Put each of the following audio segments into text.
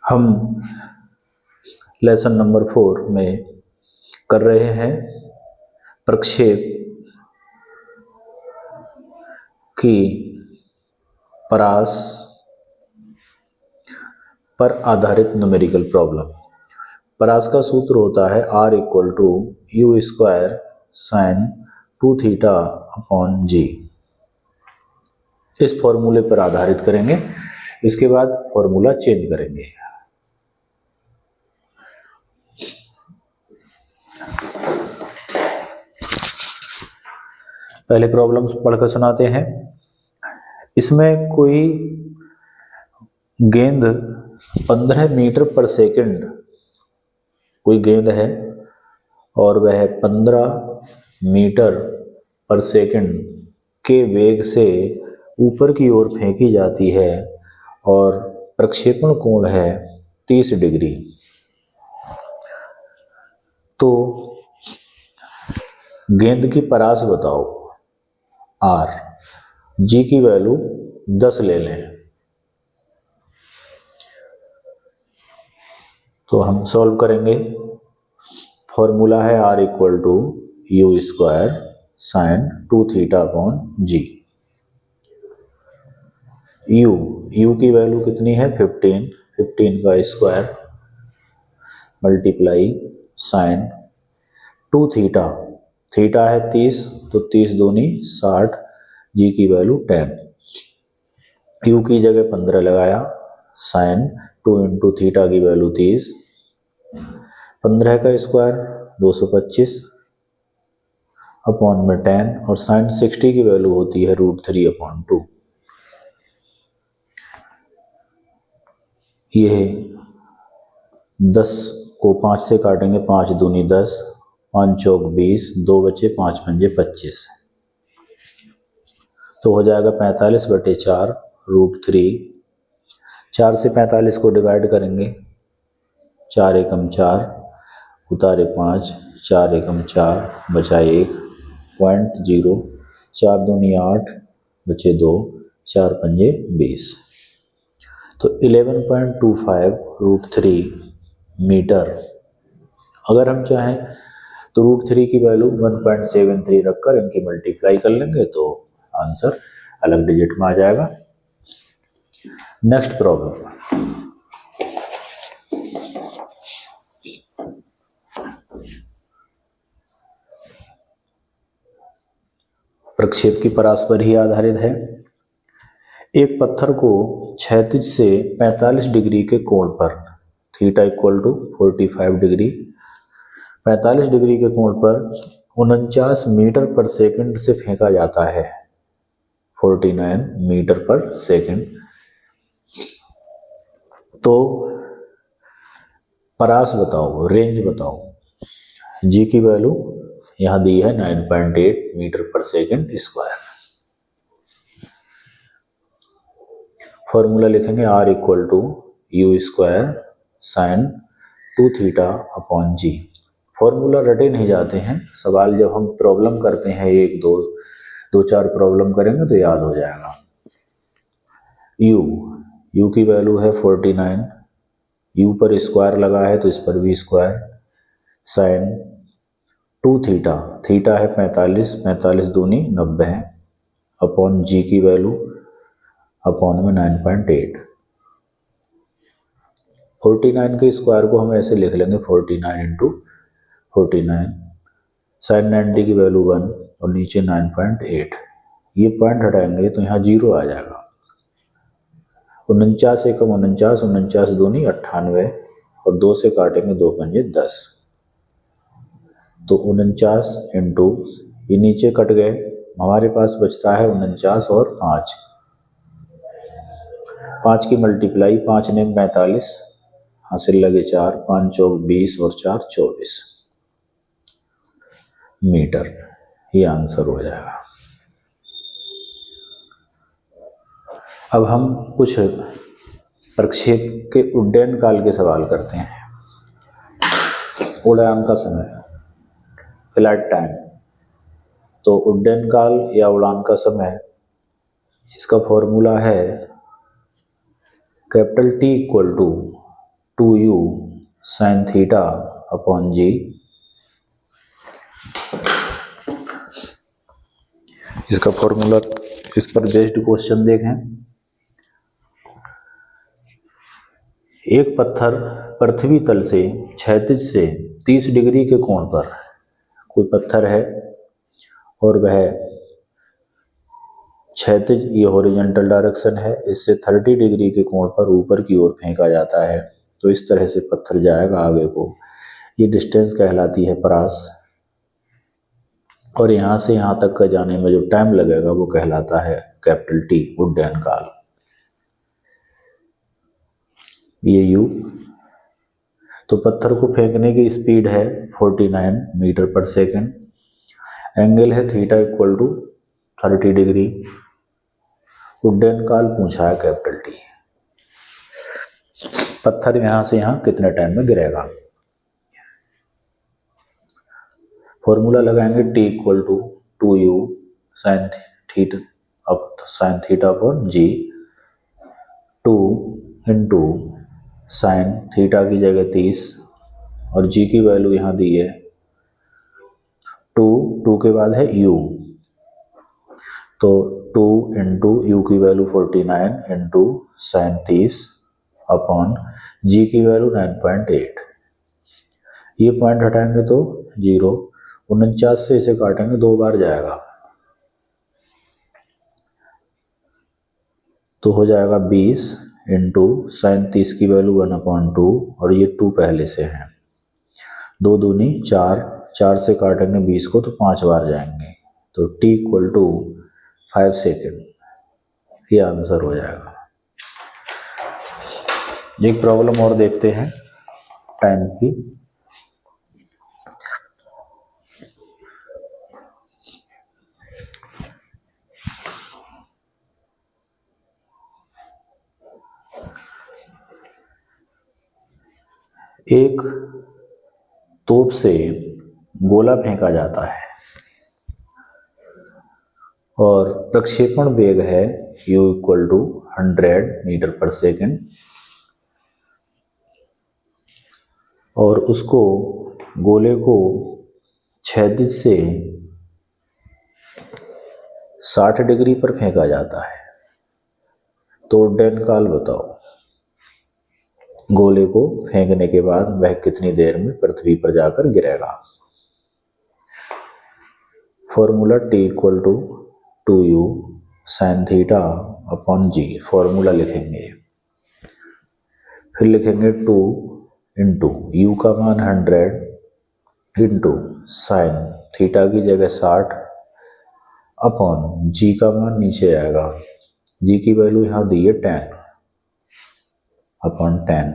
हम lesson number 4 में कर रहे हैं प्रक्षेप की परास पर आधारित न्यूमेरिकल प्रॉब्लम। परास का सूत्र होता है R = U² sin 2 theta upon G। इस फॉर्मूले पर आधारित करेंगे, इसके बाद फॉर्मूला चेंज करेंगे। पहले प्रॉब्लम्स पढ़कर सुनाते हैं। इसमें कोई गेंद 15 मीटर पर सेकंड कोई गेंद है और वह 15 मीटर पर सेकंड के वेग से ऊपर की ओर फेंकी जाती है और प्रक्षेपण कोण है 30 डिग्री। तो गेंद की परास बताओ R, G की वैल्यू 10 ले लें। तो हम सॉल्व करेंगे। फॉर्मूला है R = U² sin 2 theta upon G। U की वैल्यू कितनी है 15 का square multiply sine 2 theta, theta है 30 तो 30 दूनी 60, G की वैल्यू 10। U की जगह 15 लगाया, साइन 2 इंटू थीटा की वैल्यू 30, 15 का स्क्वायर 225 अपॉन में 10 और साइन 60 की वैल्यू होती है √3/2। ये 10 को 5 से काटेंगे, 5 दूनी 10, 5 चौक 20, 2 बचे, 5 पंजे 25, तो हो जाएगा 45/4 √3। 4 से 45 को डिवाइड करेंगे, 4 एकम 4, उतारे 5, 4 एकम 4, बचा 1, 0.0, 4 दूनी 8, बचे 2, 4 पंजे 20, तो 11.25 √3 मीटर। अगर हम चाहें तो √3 की वैल्यू 1.73 रखकर इनकी मल्टीप्लाई कर लेंगे तो आंसर अलग डिजिट में आ जाएगा। Next problem. प्रक्षेप की परास पर ही आधारित है। एक पत्थर को क्षैतिज से 45 डिग्री के कोण पर, थीटा = 45 डिग्री, 45 डिग्री के कोण पर 49 मीटर पर सेकंड से फेंका जाता है, 49 मीटर पर सेकंड। तो परास बताओ, रेंज बताओ। G की वैल्यू यहां दी है 9.8 metre per second square. Formula लिखेंगे R = U² sin 2 theta upon G। Formula रटे नहीं जाते हैं, सवाल जब हम प्रॉब्लम करते हैं, 1-2-4 प्रॉब्लम करेंगे तो याद हो जाएगा। U की वैल्यू है 49, U पर स्क्वायर लगा है तो इस पर भी स्क्वायर, साइन 2 थीटा, थीटा है 45, 45 दूनी 90 है, अपॉन G की वैल्यू अपॉन में 9.8। 49 के स्क्वायर को हम ऐसे लिख लेंगे 49 इंटू 49, साइन 90 की वैल्यू 1 और नीचे 9.8। ये पॉइंट हटाएंगे तो यहाँ 0 आ जाएगा। 49 एकम 49, 49 दूनी 98 और 2 से काटेंगे, 2 पंजे 10, तो 49 इंटू, ये नीचे कट गए, हमारे पास बचता है 49 और 5, 5 की मल्टीप्लाई, 5 ने 45, हासिल लगे 4, 5 चौक 20 और 4 24 मीटर। ये आंसर हो जाएगा। अब हम कुछ प्रक्षेप के उड्डयन काल के सवाल करते हैं। उड़ान का समय, फ्लाइट टाइम। तो उड्डयन काल या उड़ान का समय, इसका फॉर्मूला है T = 2u sine theta upon G. इसका फॉर्मूला, इस पर बेस्ड क्वेश्चन देखें। एक पत्थर पृथ्वी तल से क्षैतिज से 30 डिग्री के कोण पर, कोई पत्थर है और वह क्षैतिज, ये हॉरिजॉन्टल डायरेक्शन है, इससे 30 डिग्री के कोण पर ऊपर की ओर फेंका जाता है। तो इस तरह से पत्थर जाएगा आगे को, ये डिस्टेंस कहलाती है परास। और यहाँ से यहाँ तक का जाने में जो टाइम लगेगा वो कहलाता है कैपिटल टी, उड्डयन काल। ये यू, तो पत्थर को फेंकने की स्पीड है 49 मीटर पर सेकेंड, एंगल है थीटा इक्वल टू 30 डिग्री, उड्डयन काल पूछा है कैपिटल टी। पत्थर यहां से यहां कितने टाइम में गिरेगा। फॉर्मूला लगाएंगे T equal to 2u sine theta upon G, 2 into sine theta की जगह 30 और जी की वैल्यू यहाँ दी है 2 के बाद है u, तो 2 इंटू यू की वैल्यू 49 इंटू साइन 30 अपॉन जी की वैल्यू 9.8। ये पॉइंट हटाएंगे तो 0, 49 से इसे काटेंगे 2 बार जाएगा तो हो जाएगा 20 इंटू साइन 30 की वैल्यू 1/2 और ये 2 पहले से है, 2 दूनी 4, 4 से काटेंगे 20 को तो 5 बार जाएंगे, तो t इक्वल टू 5 सेकेंड, ये आंसर हो जाएगा। एक प्रॉब्लम और देखते हैं टाइम की। एक तोप से गोला फेंका जाता है और प्रक्षेपण वेग है u इक्वल टू 100 मीटर पर सेकेंड, और उसको गोले को क्षैतिज से 60 डिग्री पर फेंका जाता है। तो उड्डयन काल बताओ। गोले को फेंकने के बाद वह कितनी देर में पृथ्वी पर जाकर गिरेगा। Formula t equal to 2u sine theta upon G, formula लिखेंगे, फिर लिखेंगे 2 इंटू यू का मान 100 इंटू साइन थीटा की जगह 60 अपॉन जी का मान नीचे आएगा, जी की वैल्यू यहाँ दी है 10 अपॉन 10।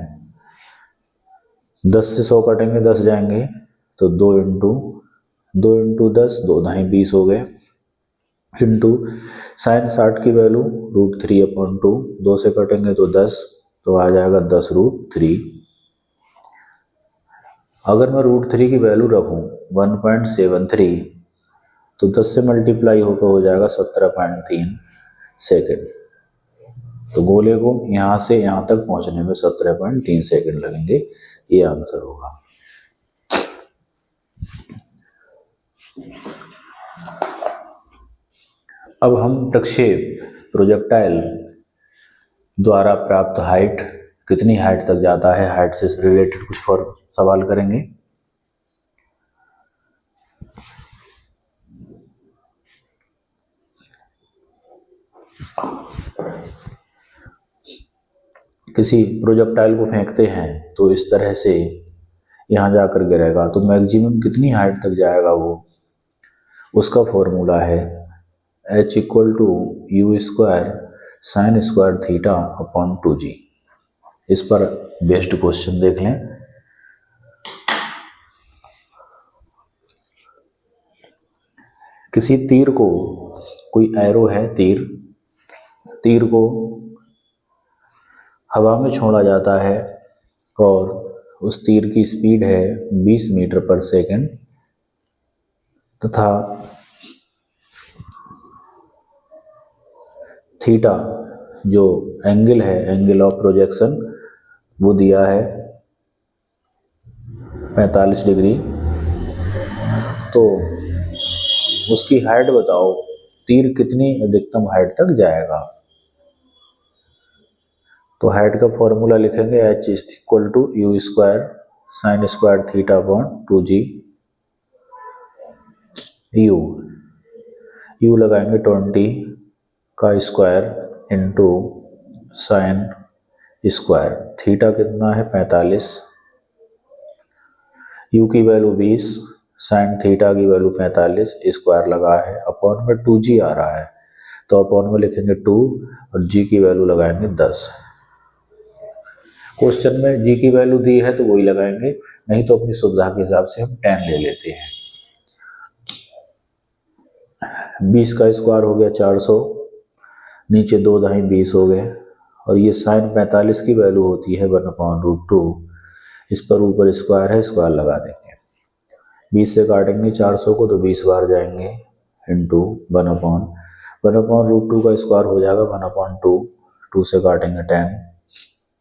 10 से 100 कटेंगे 10 जाएंगे तो 2 इंटू 10, 2 दाएं 20 हो गए, इंटू साइन 60 की वैल्यू √3/2, 2 से कटेंगे तो 10, तो आ जाएगा 10√3। अगर मैं √3 की वैल्यू रखूं 1.73 तो 10 से मल्टीप्लाई होकर हो जाएगा 17.3 सेकेंड। तो गोले को यहाँ से यहाँ तक पहुँचने में 17.3 सेकेंड लगेंगे, ये आंसर होगा। अब हम प्रक्षेप प्रोजेक्टाइल द्वारा प्राप्त हाइट, कितनी हाइट तक जाता है, हाइट से रिलेटेड कुछ और सवाल करेंगे। किसी प्रोजेक्टाइल को फेंकते हैं तो इस तरह से यहाँ जाकर गिरेगा, तो मैक्सिमम कितनी हाइट तक जाएगा वो, उसका फॉर्मूला है h equal to u square sine square theta upon 2g। इस पर बेस्ड क्वेश्चन देख लें। किसी तीर को, कोई एरो है तीर को हवा में छोड़ा जाता है और उस तीर की स्पीड है 20 मीटर पर सेकेंड तथा थीटा जो एंगल है, एंगल ऑफ प्रोजेक्शन, वो दिया है 45 डिग्री, तो उसकी हाइट बताओ, तीर कितनी अधिकतम हाइट तक जाएगा। तो हाइट का फॉर्मूला लिखेंगे h equal to u square sine square theta upon 2g। U लगाएंगे 20 का square into sine square, theta कितना है 45, यू की वैल्यू 20, साइन थीटा की वैल्यू 45, स्क्वायर लगा है, अपॉन में 2g आ रहा है, तो अपॉन में लिखेंगे 2 और g की वैल्यू लगाएंगे 10। क्वेश्चन में g की वैल्यू दी है तो वही लगाएंगे, नहीं तो अपनी सुविधा के हिसाब से हम 10 ले लेते हैं। 20 का स्क्वायर हो गया 400, नीचे 2 दही 20 हो गए, और ये साइन 45 की वैल्यू होती है 1/√2, इस पर ऊपर स्क्वायर है, स्क्वायर लगा देंगे। 20 से काटेंगे 400 को तो 20 बार जाएंगे, इंटू 1/√2 का स्क्वायर हो जाएगा 1/2, 2 से काटेंगे 10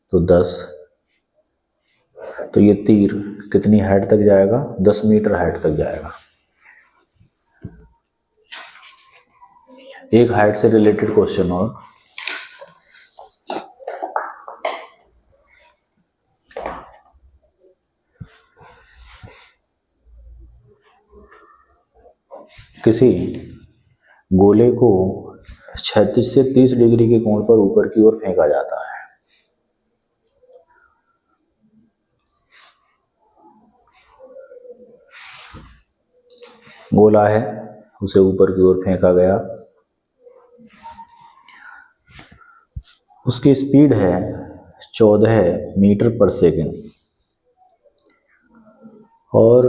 तो 10, तो ये तीर कितनी हाइट तक जाएगा, 10 मीटर हाइट तक जाएगा। एक हाइट से रिलेटेड क्वेश्चन और, किसी गोले को 36 से 30 डिग्री के कोण पर ऊपर की ओर फेंका जाता है। गोला है, उसे ऊपर की ओर फेंका गया, उसकी स्पीड है 14 मीटर पर सेकंड, और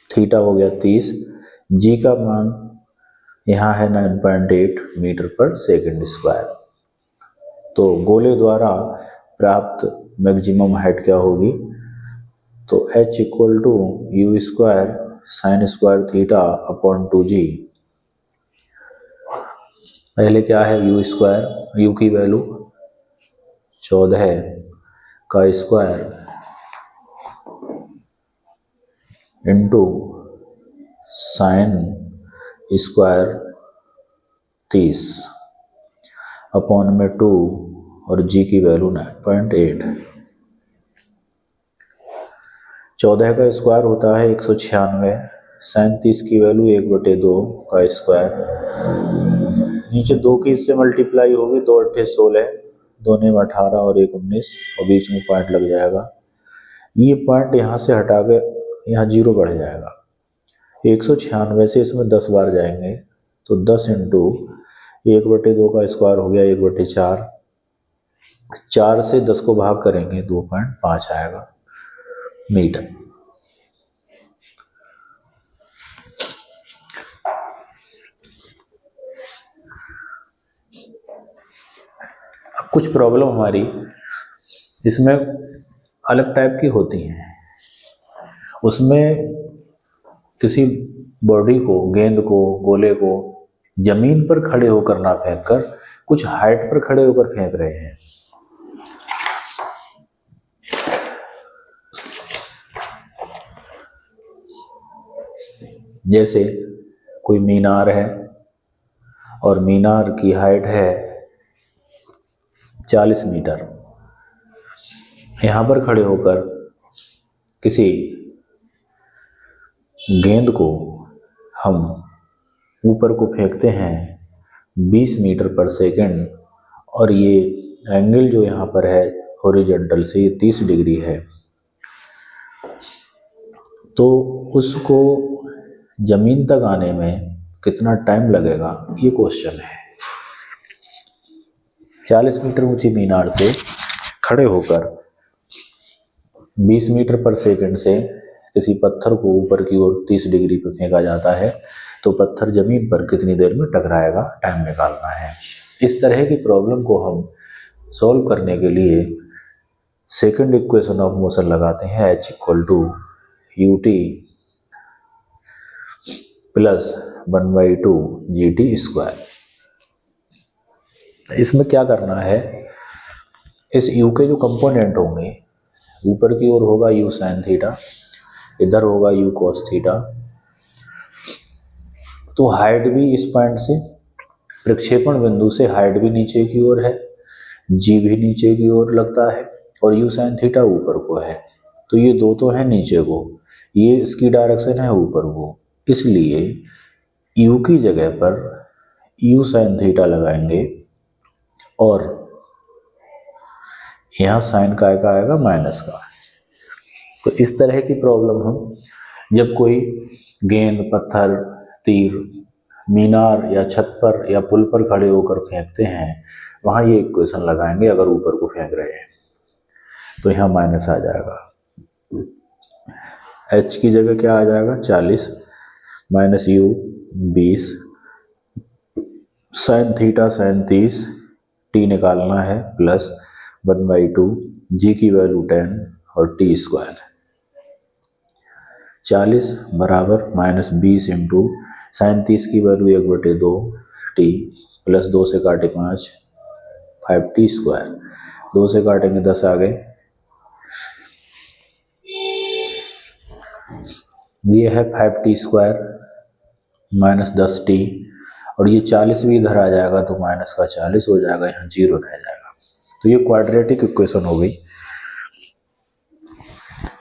थीटा हो गया 30, जी का मान यहाँ है 9.8 मीटर पर सेकंड स्क्वायर। तो गोले द्वारा प्राप्त मैक्सिमम हाइट क्या होगी, तो h equal to u square sine square theta upon 2g। पहले क्या है यू स्क्वायर, यू की वैल्यू 14 का square into sine square 30 upon में 2 और g की वैल्यू 9.8। 14 का स्क्वायर होता है 196, साइन 30 की वैल्यू 1/2 का स्क्वायर, नीचे 2 की इससे मल्टीप्लाई होगी, 2 8 16, 2 9 18 और 1 19, और बीच में पॉइंट लग जाएगा। ये पॉइंट यहाँ से हटा के यहाँ 0 बढ़ जाएगा, 196 से इसमें 10 बार जाएंगे, तो 10 इंटू 1/2 का स्क्वायर हो गया 1/4, 4 से 10 को भाग करेंगे 2.5 आएगा मीटर। अब कुछ प्रॉब्लम हमारी इसमें अलग टाइप की होती हैं, उसमें किसी बॉडी को, गेंद को, गोले को जमीन पर खड़े होकर ना फेंक कर कुछ हाइट पर खड़े होकर फेंक रहे हैं। जैसे कोई मीनार है और मीनार की हाइट है 40 मीटर, यहाँ पर खड़े होकर किसी गेंद को हम ऊपर को फेंकते हैं 20 मीटर पर सेकंड, और ये एंगल जो यहाँ पर है हॉरिजॉन्टल से ये 30 डिग्री है, तो उसको जमीन तक आने में कितना टाइम लगेगा, ये क्वेश्चन है। 40 मीटर ऊंची मीनार से खड़े होकर 20 मीटर पर सेकंड से किसी पत्थर को ऊपर की ओर 30 डिग्री पर फेंका जाता है, तो पत्थर जमीन पर कितनी देर में टकराएगा, टाइम निकालना है। इस तरह की प्रॉब्लम को हम सॉल्व करने के लिए सेकंड इक्वेशन ऑफ मोशन लगाते हैं, h equal to u t plus 1/2 GT square. इसमें क्या करना है, इस u के जो कंपोनेंट होंगे ऊपर की ओर होगा u sin थीटा, इधर होगा u cos थीटा। तो हाइट भी इस पॉइंट से, प्रक्षेपण बिंदु से हाइट भी नीचे की ओर है, जी भी नीचे की ओर लगता है और u sin थीटा ऊपर को है। तो ये दो तो है नीचे को, ये इसकी डायरेक्शन है ऊपर को, इसलिए u की जगह पर u sin थीटा लगाएंगे और यहाँ साइन का आएगा माइनस का। तो इस तरह की प्रॉब्लम हम जब कोई गेंद, पत्थर, तीर मीनार या छत पर या पुल पर खड़े होकर फेंकते हैं, वहाँ ये इक्वेशन लगाएंगे अगर ऊपर को फेंक रहे हैं। तो यहाँ माइनस आ जाएगा, h की जगह क्या आ जाएगा 40 minus u 20 sine theta sine 30, t निकालना है प्लस 1/2, g की वैल्यू 10 और t स्क्वायर 40 बराबर माइनस 20 इंटू साइन 30 की वैल्यू 1/2 t प्लस 2 से काटे 5 5t स्क्वायर, 2 से काटेंगे 10 आ गए। ये है 5t स्क्वायर माइनस 10t और ये 40 भी इधर आ जाएगा तो माइनस का 40 हो जाएगा, यहाँ 0 रह जाएगा। तो ये क्वाड्रेटिक इक्वेशन हो गई।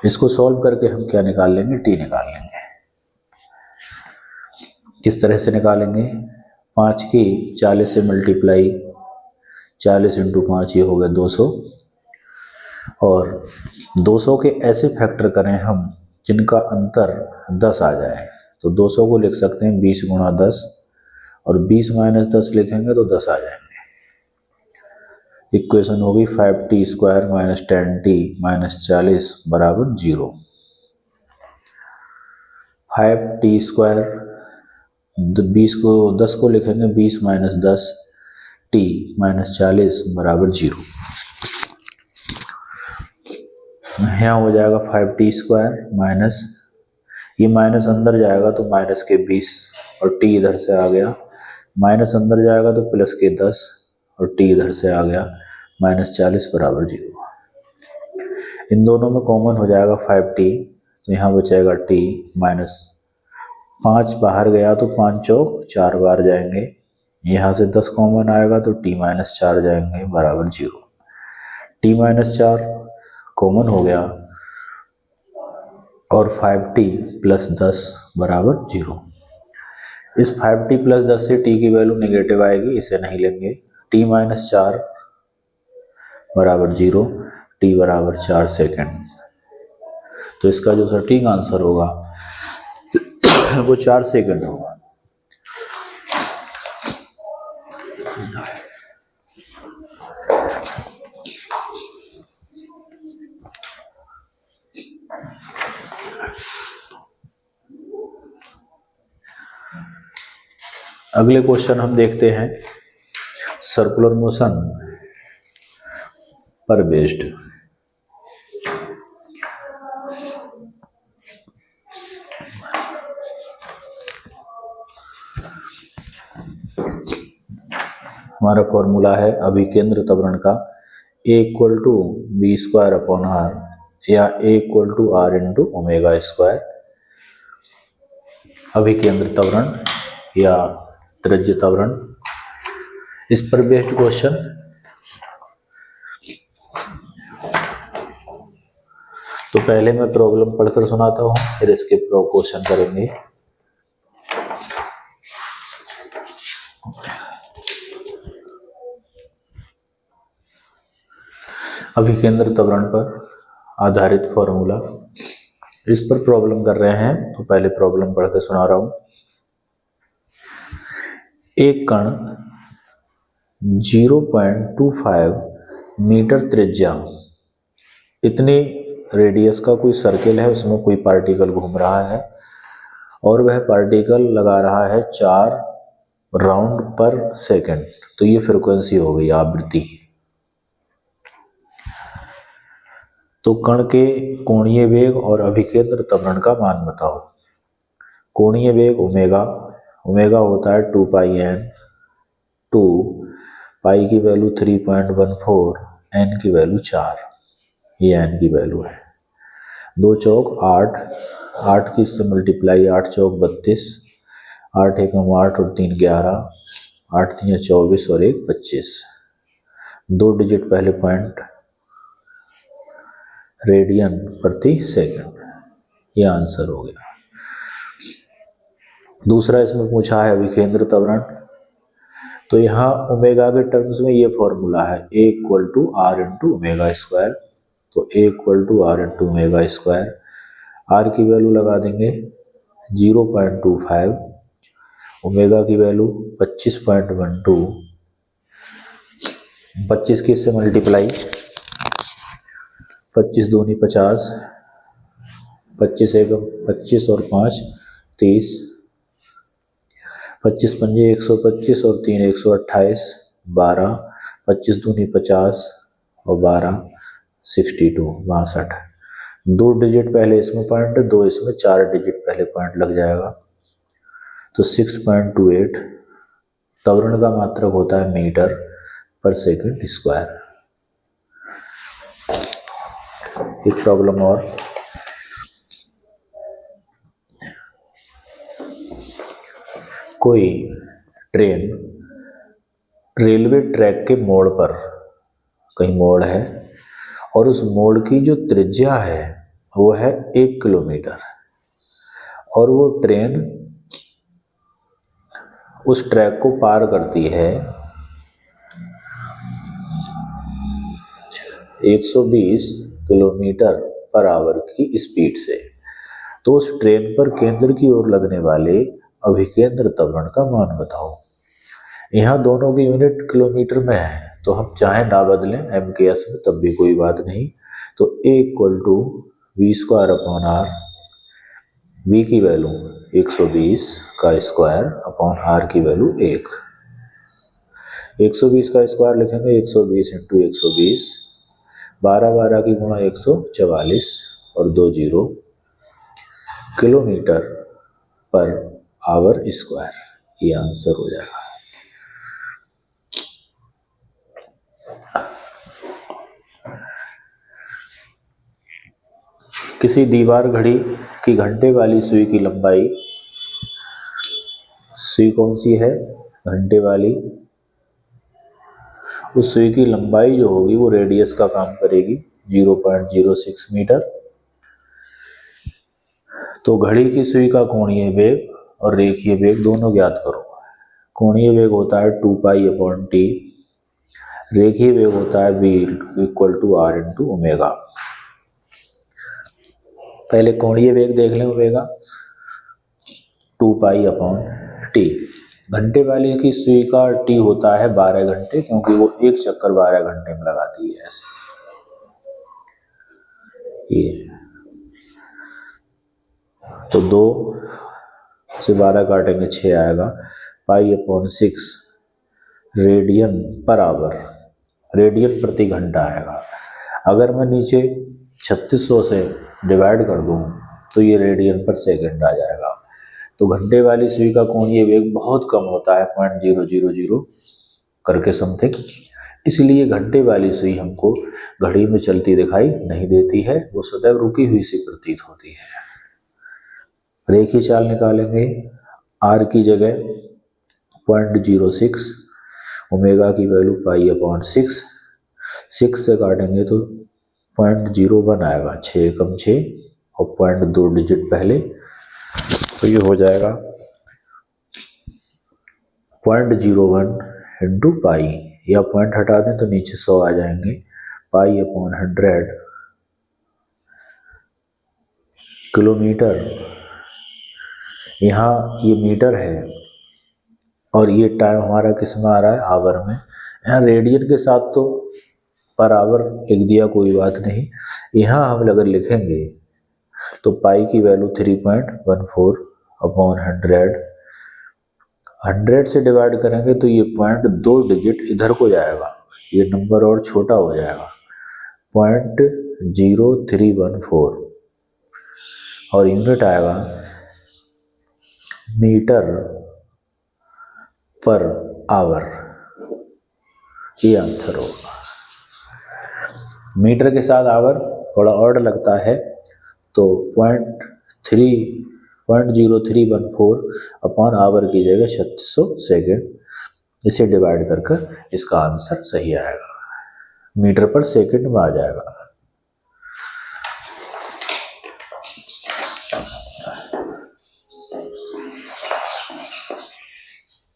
इसको सॉल्व करके हम क्या निकाल लेंगे, t निकाल लेंगे। किस तरह से निकालेंगे, 5 की 40 से मल्टीप्लाई, 40 इंटू 5 ये हो गया 200 और 200 के ऐसे फैक्टर करें हम जिनका अंतर 10 आ जाए। तो 200 को लिख सकते हैं 20 गुणा 10 और 20 माइनस 10 लिखेंगे तो 10 आ जाएंगे। इक्वेशन होगी 5t square minus 10t minus 40 बराबर 0। 5t स्क्वायर 20 को 10 को लिखेंगे 20 माइनस 10 t माइनस 40 बराबर 0। यहाँ हो जाएगा 5t स्क्वायर माइनस, ये माइनस अंदर जाएगा तो माइनस के 20 और t इधर से आ गया, माइनस अंदर जाएगा तो प्लस के 10 और t इधर से आ गया माइनस 40 बराबर 0। इन दोनों में कॉमन हो जाएगा 5t, तो यहाँ बचेगा t माइनस 5 बाहर गया तो 5 चौक 4 बार जाएंगे, यहाँ से 10 कॉमन आएगा तो t माइनस 4 जाएंगे बराबर 0। t माइनस 4 कॉमन हो गया और 5t प्लस 10 बराबर 0। इस 5t प्लस 10 से t की वैल्यू नेगेटिव आएगी, इसे नहीं लेंगे। t माइनस 4 बराबर 0, t बराबर 4 सेकेंड। तो इसका जो सटीक आंसर होगा वो 4 सेकेंड होगा। अगले क्वेश्चन हम देखते हैं सर्कुलर मोशन पर बेस्ड। हमारा फॉर्मूला है अभिकेंद्र त्वरण का, a equal to B square upon R या a equal to are into omega square. अभिकेंद्र त्वरण या त्रिज्य त्वरण, इस पर बेस्ड क्वेश्चन। तो पहले मैं प्रॉब्लम पढ़कर सुनाता हूँ, फिर इसके क्वेश्चन करेंगे। अभिकेंद्र त्वरण पर आधारित फॉर्मूला, इस पर प्रॉब्लम कर रहे हैं। तो पहले प्रॉब्लम पढ़कर सुना रहा हूं। एक कण 0.25 मीटर त्रिज्या, इतनी रेडियस का कोई सर्किल है, उसमें कोई पार्टिकल घूम रहा है और वह पार्टिकल लगा रहा है 4 राउंड पर सेकंड। तो ये फ्रीक्वेंसी हो गई, आवृत्ति। तो कण के कोणीय वेग और अभिकेंद्र त्वरण का मान बताओ। कोणीय वेग ओमेगा, ओमेगा होता है 2 पाई n, 2 पाई की वैल्यू 3.14, n की वैल्यू 4। ये एन की वैल्यू है। 2 चौक 8, 8 की इससे मल्टीप्लाई, 8 चौक 32, 8 एकम 8 और 3 11, 8 3 24 और 1 25। 2 डिजिट पहले पॉइंट रेडियन प्रति सेकंड, ये आंसर हो गया। दूसरा इसमें पूछा है अभिकेंद्र त्वरण, तो यहाँ ओमेगा के टर्म्स में ये फॉर्मूला है A equal to are into omega square. तो A equal to are into omega square, r की वैल्यू लगा देंगे 0.25, ओमेगा की वैल्यू 25.12, 25 की इससे मल्टीप्लाई, 25 दूनी 50, 25 एकम 25 और 5 30, 25 पंजे 125 और 3 128, 12, 25 दूनी 50 और 12 62 62। 2 डिजिट पहले इसमें पॉइंट, 2 इसमें, 4 डिजिट पहले पॉइंट लग जाएगा। तो 6.28 त्वरण का मात्रक होता है मीटर पर सेकंड स्क्वायर। एक प्रॉब्लम और, कोई ट्रेन रेलवे ट्रैक के मोड़ पर, कहीं मोड़ है और उस मोड़ की जो त्रिज्या है वो है 1 किलोमीटर, और वो ट्रेन उस ट्रैक को पार करती है 120 किलोमीटर पर आवर की स्पीड से। तो उस ट्रेन पर केंद्र की ओर लगने वाले अभिकेंद्र त्वरण का मान बताओ। यहाँ दोनों की यूनिट किलोमीटर में है, तो हम चाहे ना बदलें MKS में तब भी कोई बात नहीं। तो A equal to v square upon r, v की वैल्यू 120 का स्क्वायर अपॉन आर की वैल्यू 1। 120 का स्क्वायर लिखेंगे 120 इंटू 120, 12 12 की गुणा 144 और 2 zero, kilometre per hour square, ये आंसर हो जाएगा। किसी दीवार घड़ी की घंटे वाली सुई की लंबाई, सुई कौन सी है, घंटे वाली, उस सुई की लंबाई जो होगी वो रेडियस का काम करेगी 0.06 मीटर। तो घड़ी की सुई का कोणीय वेग और रेखीय वेग दोनों ज्ञात करो। कोणीय वेग होता है 2 पाई अपॉन टी, रेखीय वेग होता है v equal to are into omega. पहले कोणीय वेग देख लें, ओमेगा 2 पाई अपॉन टी। घंटे वाली की सुई का टी होता है 12 घंटे, क्योंकि वो एक चक्कर 12 घंटे में लगाती है ऐसे। ये तो 2 से 12 काटेंगे 6 आएगा, pi upon 6 radian per hour, radian प्रति घंटा आएगा। अगर मैं नीचे 3600 से डिवाइड कर दूं तो ये रेडियन पर सेकंड आ जाएगा। तो घंटे वाली सुई का कोणीय वेग बहुत कम होता है, 0.000 करके समथिंग, इसलिए घंटे वाली सुई हमको घड़ी में चलती दिखाई नहीं देती है, वो सदैव रुकी हुई सी प्रतीत होती है। रेखीय चाल निकालेंगे, आर की जगह 0.06, ओमेगा की वैल्यू पाई अपॉन 6, 6 से काटेंगे तो 0.01 आएगा, 6 कम 6 और 0.2 डिजिट पहले, तो ये हो जाएगा 0.01 इंटू पाई, या पॉइंट हटा दें तो नीचे 100 आ जाएंगे, पाई अपॉन 100 किलोमीटर। यहाँ ये मीटर है और ये टाइम हमारा किस में आ रहा है, आवर में। यहाँ रेडियन के साथ तो पर आवर लिख दिया, कोई बात नहीं। यहाँ हम अगर लिखेंगे तो पाई की वैल्यू 3.14 अपॉन 100 से डिवाइड करेंगे तो ये 0.2 डिजिट इधर को जाएगा, ये नंबर और छोटा हो जाएगा, 0.0314, और यूनिट आएगा मीटर पर आवर, ये आंसर होगा। मीटर के साथ आवर थोड़ा और लगता है, तो 0.0314 अपॉन आवर की जगह 3600 सेकेंड, इसे डिवाइड कर इसका आंसर सही आएगा, मीटर पर सेकेंड में आ जाएगा।